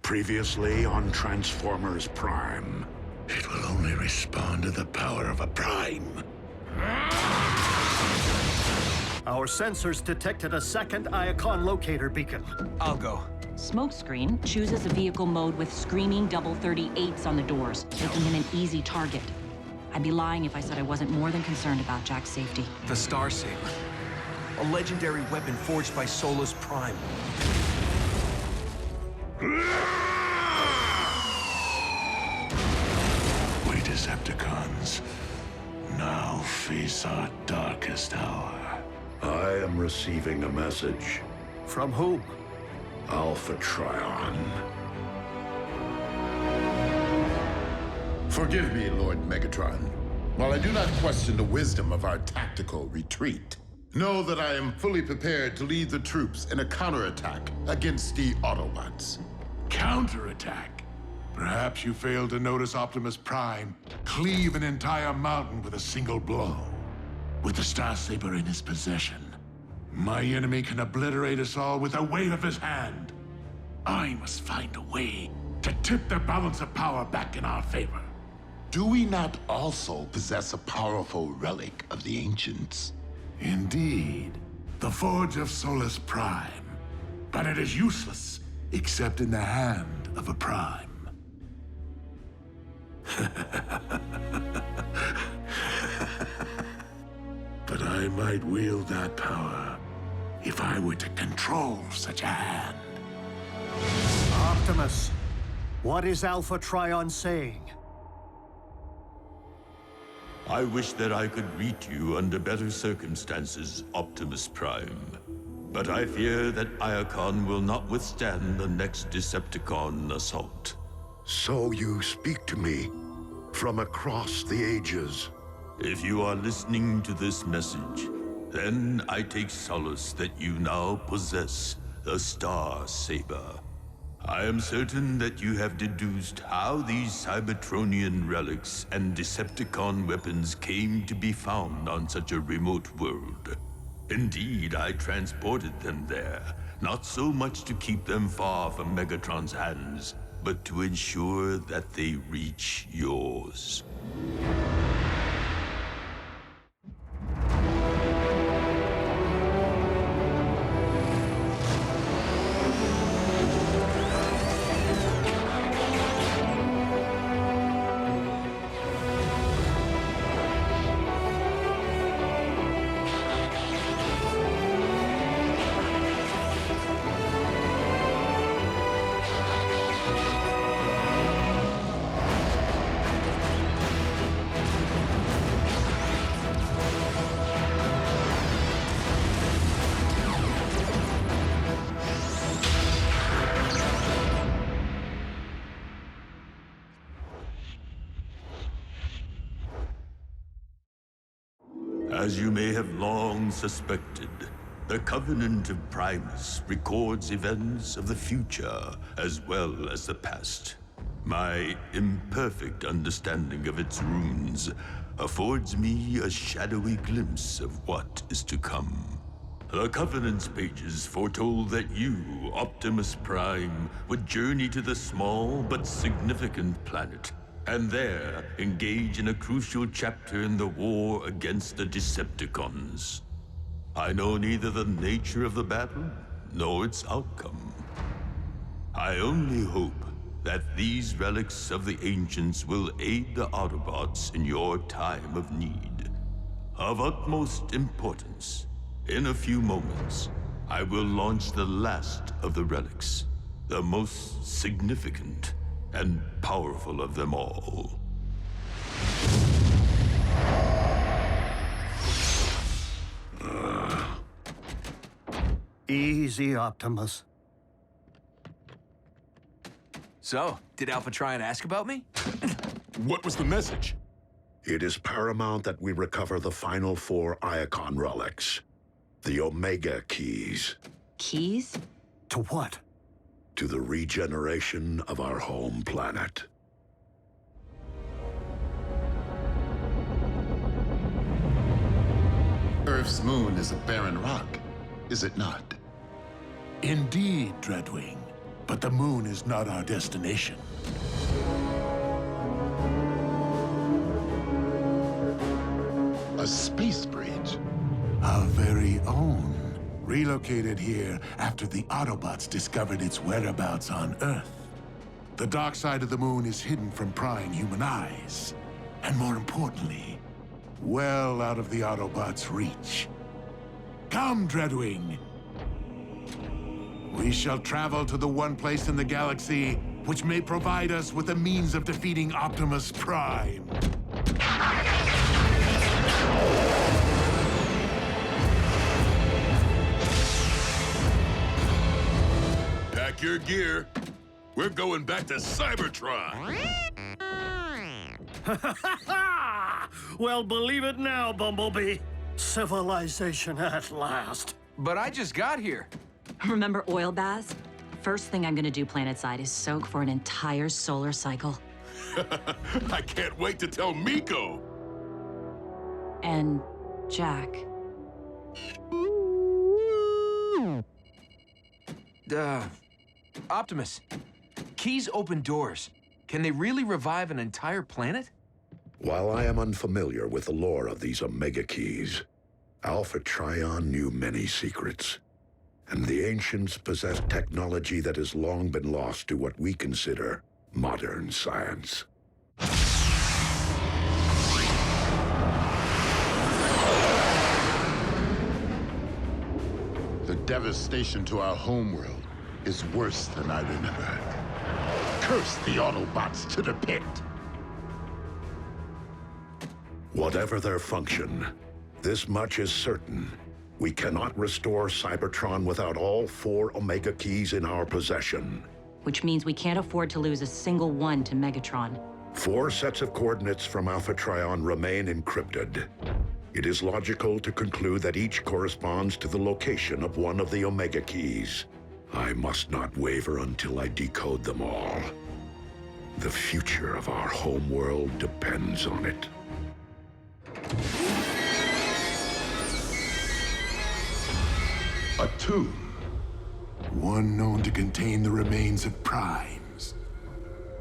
Previously on Transformers Prime. It will only respond to the power of a Prime. Our sensors detected a second Iacon locator beacon. I'll go. Smokescreen chooses a vehicle mode with screaming double 38s on the doors, making him an easy target. I'd be lying if I said I wasn't more than concerned about Jack's safety. The Star Saber. A legendary weapon forged by Solus Prime. We Decepticons now face our darkest hour. I am receiving a message. From whom? Alpha Trion. Forgive me, Lord Megatron. While I do not question the wisdom of our tactical retreat, know that I am fully prepared to lead the troops in a counterattack against the Autobots. Counterattack? Perhaps you failed to notice Optimus Prime cleave an entire mountain with a single blow. With the Star Saber in his possession, my enemy can obliterate us all with a wave of his hand. I must find a way to tip the balance of power back in our favor. Do we not also possess a powerful relic of the ancients? Indeed, the Forge of Solus Prime. But it is useless, except in the hand of a Prime. But I might wield that power if I were to control such a hand. Optimus, what is Alpha Trion saying? I wish that I could reach you under better circumstances, Optimus Prime. But I fear that Iacon will not withstand the next Decepticon assault. So you speak to me from across the ages. If you are listening to this message, then I take solace that you now possess the Star Saber. I am certain that you have deduced how these Cybertronian relics and Decepticon weapons came to be found on such a remote world. Indeed, I transported them there, not so much to keep them far from Megatron's hands, but to ensure that they reach yours. As you may have long suspected, the Covenant of Primus records events of the future as well as the past. My imperfect understanding of its runes affords me a shadowy glimpse of what is to come. The Covenant's pages foretold that you, Optimus Prime, would journey to the small but significant planet, and there engage in a crucial chapter in the war against the Decepticons. I know neither the nature of the battle nor its outcome. I only hope that these relics of the ancients will aid the Autobots in your time of need. Of utmost importance, in a few moments, I will launch the last of the relics, the most significant and powerful of them all. Easy, Optimus. So, did Alpha Trion ask about me? What was the message? It is paramount that we recover the final 4 Iacon relics. The Omega Keys. Keys? To what? To the regeneration of our home planet. Earth's moon is a barren rock, is it not? Indeed, Dreadwing. But the moon is not our destination. A space bridge? Our very own. Relocated here after the Autobots discovered its whereabouts on Earth. The dark side of the moon is hidden from prying human eyes. And more importantly, well out of the Autobots' reach. Come, Dreadwing. We shall travel to the one place in the galaxy which may provide us with the means of defeating Optimus Prime. Pack your gear. We're going back to Cybertron. Well, believe it now, Bumblebee. Civilization at last. But I just got here. Remember oil baths? First thing I'm gonna do planetside is soak for an entire solar cycle. I can't wait to tell Miko. And Jack. Optimus, keys open doors. Can they really revive an entire planet? While I am unfamiliar with the lore of these Omega Keys, Alpha Trion knew many secrets. And the ancients possessed technology that has long been lost to what we consider modern science. The devastation to our homeworld is worse than I remember. Curse the Autobots to the pit! Whatever their function, this much is certain. We cannot restore Cybertron without all 4 Omega Keys in our possession. Which means we can't afford to lose a single one to Megatron. 4 sets of coordinates from Alpha Trion remain encrypted. It is logical to conclude that each corresponds to the location of one of the Omega Keys. I must not waver until I decode them all. The future of our homeworld depends on it. A tomb. One known to contain the remains of primes.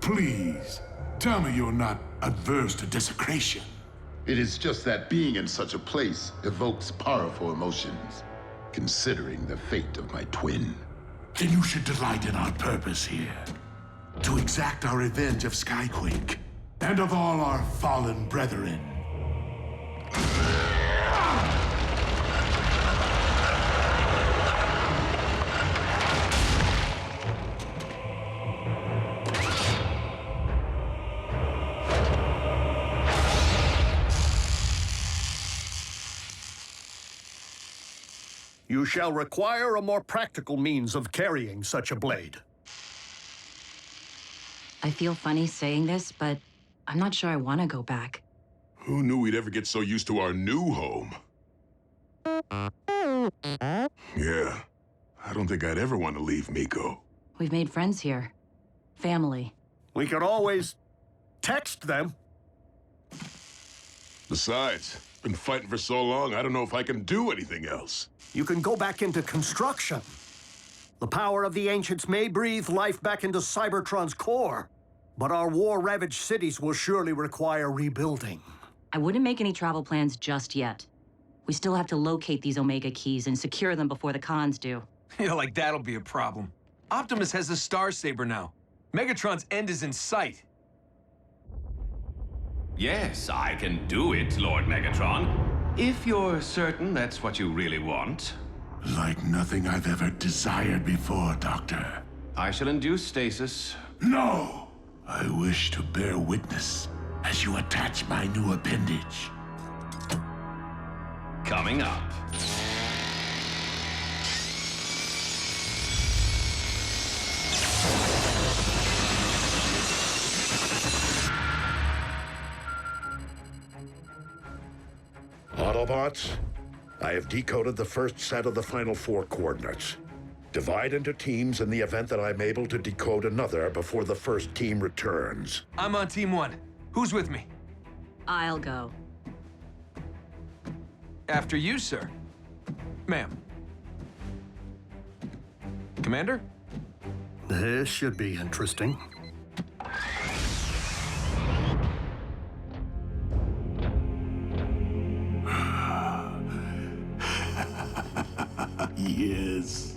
Please, tell me you're not adverse to desecration. It is just that being in such a place evokes powerful emotions, considering the fate of my twin. Then you should delight in our purpose here. To exact our revenge of Skyquake, and of all our fallen brethren. You shall require a more practical means of carrying such a blade. I feel funny saying this, but I'm not sure I want to go back. Who knew we'd ever get so used to our new home? Yeah, I don't think I'd ever want to leave Miko. We've made friends here. Family. We could always text them. Besides, been fighting for so long, I don't know if I can do anything else. You can go back into construction. The power of the ancients may breathe life back into Cybertron's core, but our war-ravaged cities will surely require rebuilding. I wouldn't make any travel plans just yet. We still have to locate these Omega Keys and secure them before the cons do. Yeah, like that'll be a problem. Optimus has the Star Saber now. Megatron's end is in sight. Yes, I can do it, Lord Megatron. If you're certain that's what you really want. Like nothing I've ever desired before, Doctor. I shall induce stasis. No! I wish to bear witness as you attach my new appendage. Coming up. Autobots, I have decoded the first set of the final 4 coordinates. Divide into teams in the event that I'm able to decode another before the first team returns. I'm on Team 1. Who's with me? I'll go. After you, sir. Ma'am. Commander? This should be interesting. Yes.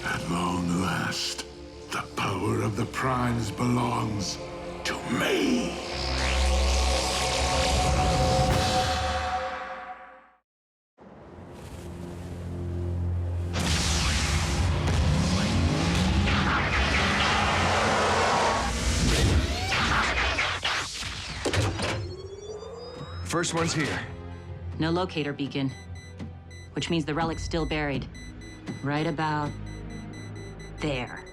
At long last, the power of the Primes belongs to me. First one's here. No locator beacon, which means the relic's still buried. Right about there.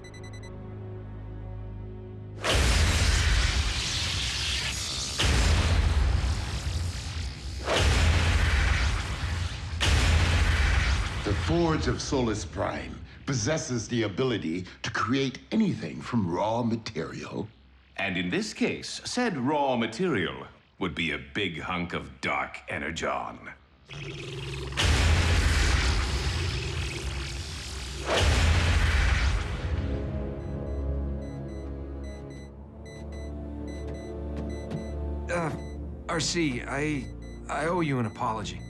The Forge of Solus Prime possesses the ability to create anything from raw material. And in this case, said raw material would be a big hunk of dark energon. RC, I owe you an apology.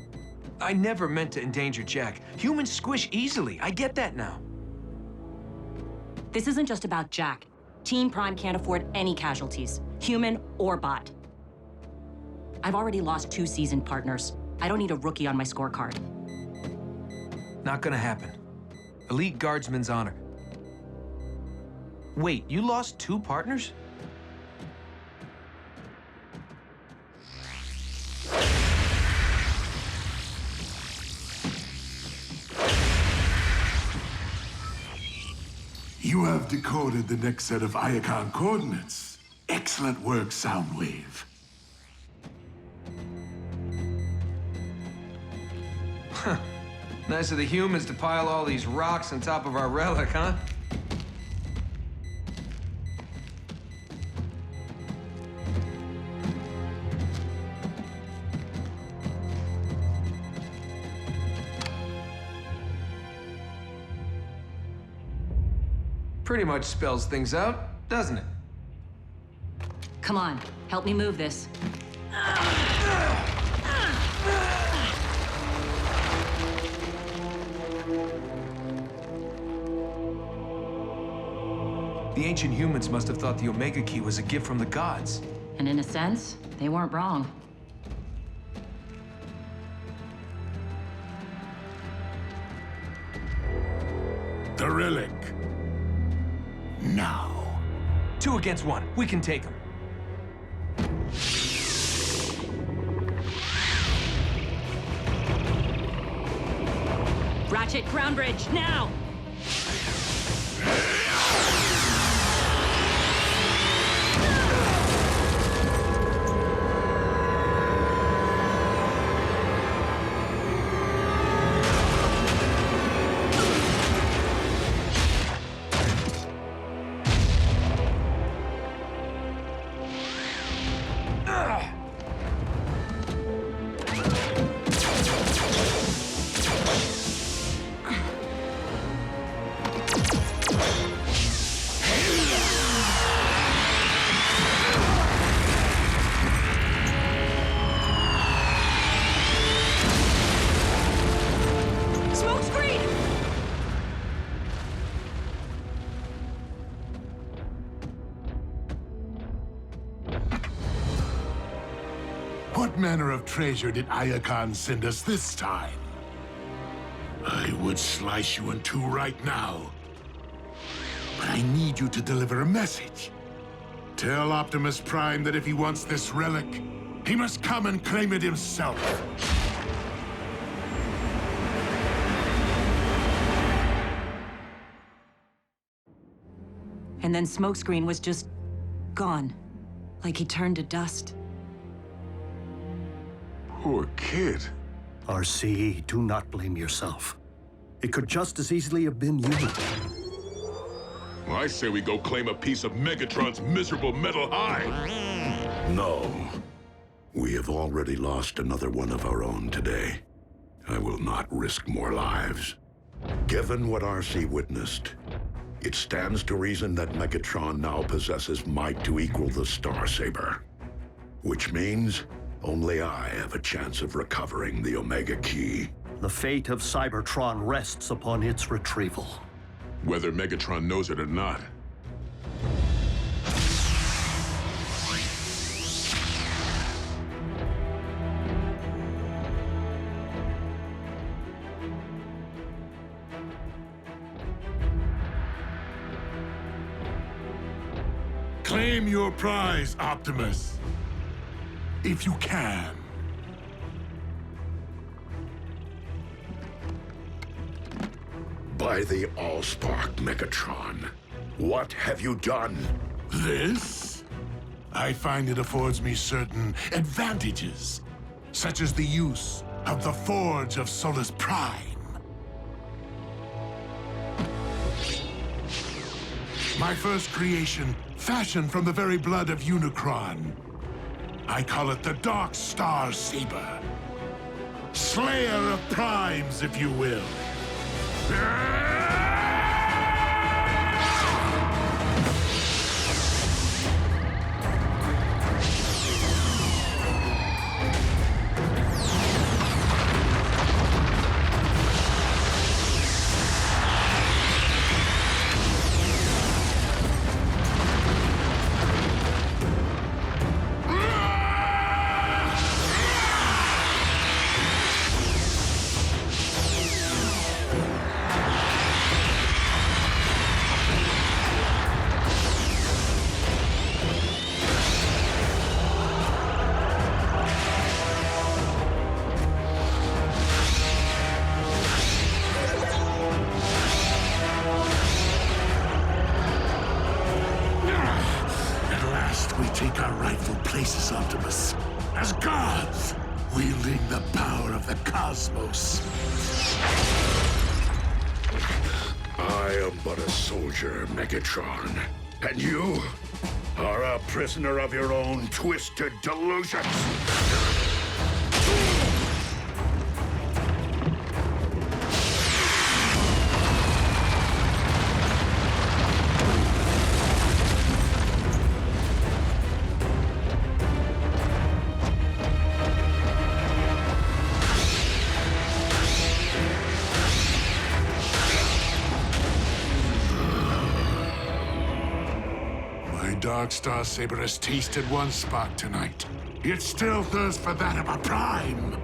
I never meant to endanger Jack. Humans squish easily. I get that now. This isn't just about Jack. Team Prime can't afford any casualties, human or bot. I've already lost 2 seasoned partners. I don't need a rookie on my scorecard. Not gonna happen. Elite Guardsman's honor. Wait, you lost 2 partners? You have decoded the next set of Iacon coordinates. Excellent work, Soundwave. Nice of the humans to pile all these rocks on top of our relic, huh? Pretty much spells things out, doesn't it? Come on, help me move this. The ancient humans must have thought the Omega Key was a gift from the gods. And in a sense, they weren't wrong. The relic. Now. 2 against 1. We can take them. Ratchet, ground bridge, now! What manner of treasure did Iacon send us this time? I would slice you in 2 right now. But I need you to deliver a message. Tell Optimus Prime that if he wants this relic, he must come and claim it himself. And then Smokescreen was just gone. Like he turned to dust. Poor kid. RC, do not blame yourself. It could just as easily have been you. Well, I say we go claim a piece of Megatron's miserable metal hide. No. We have already lost another one of our own today. I will not risk more lives. Given what RC witnessed, it stands to reason that Megatron now possesses might to equal the Star Saber. Which means only I have a chance of recovering the Omega Key. The fate of Cybertron rests upon its retrieval. Whether Megatron knows it or not. Claim your prize, Optimus. If you can. By the Allspark, Megatron, what have you done? This? I find it affords me certain advantages, such as the use of the Forge of Solus Prime. My first creation, fashioned from the very blood of Unicron. I call it the Dark Star Saber. Slayer of Primes, if you will. Take our rightful places, Optimus. As gods, wielding the power of the cosmos. I am but a soldier, Megatron. And you are a prisoner of your own twisted delusions. Dark Star Saber has tasted one spark tonight. It still thirsts for that of a Prime.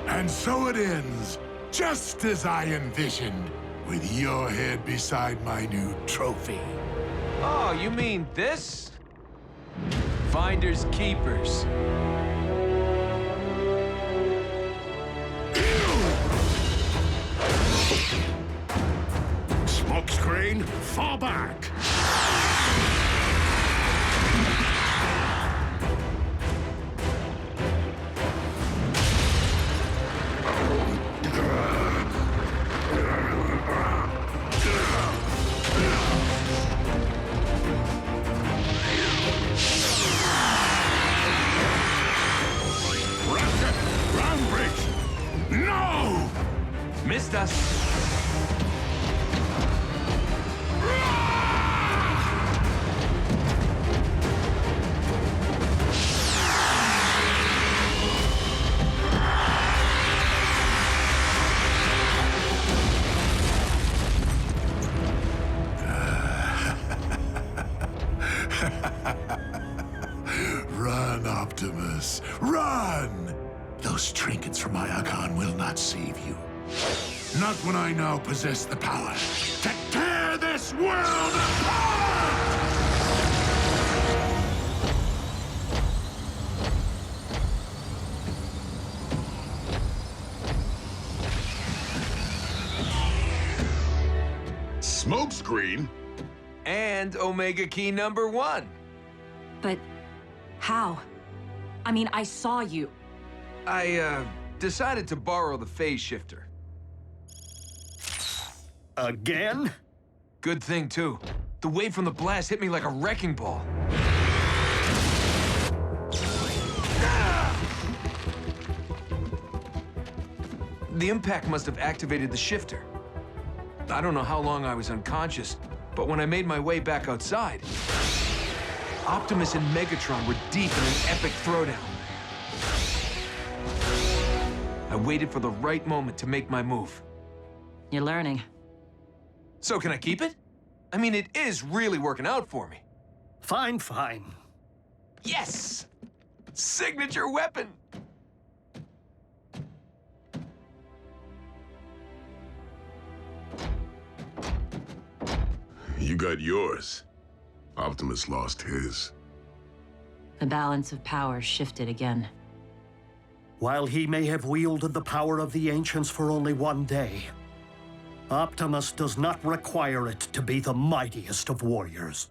And so it ends, just as I envisioned, with your head beside my new trophy. Oh, you mean this? Finders keepers. Smokescreen, fall back! No! Missed us. Run, Optimus, run! Those trinkets from my Icon will not save you. Not when I now possess the power to tear this world apart! Smokescreen? And Omega Key #1. But how? I mean, I saw you. I, decided to borrow the phase shifter. Again? Good thing, too. The wave from the blast hit me like a wrecking ball. The impact must have activated the shifter. I don't know how long I was unconscious, but when I made my way back outside, Optimus and Megatron were deep in an epic throwdown. I waited for the right moment to make my move. You're learning. So can I keep it? I mean, it is really working out for me. Fine, fine. Yes! Signature weapon! You got yours. Optimus lost his. The balance of power shifted again. While he may have wielded the power of the Ancients for only one day, Optimus does not require it to be the mightiest of warriors.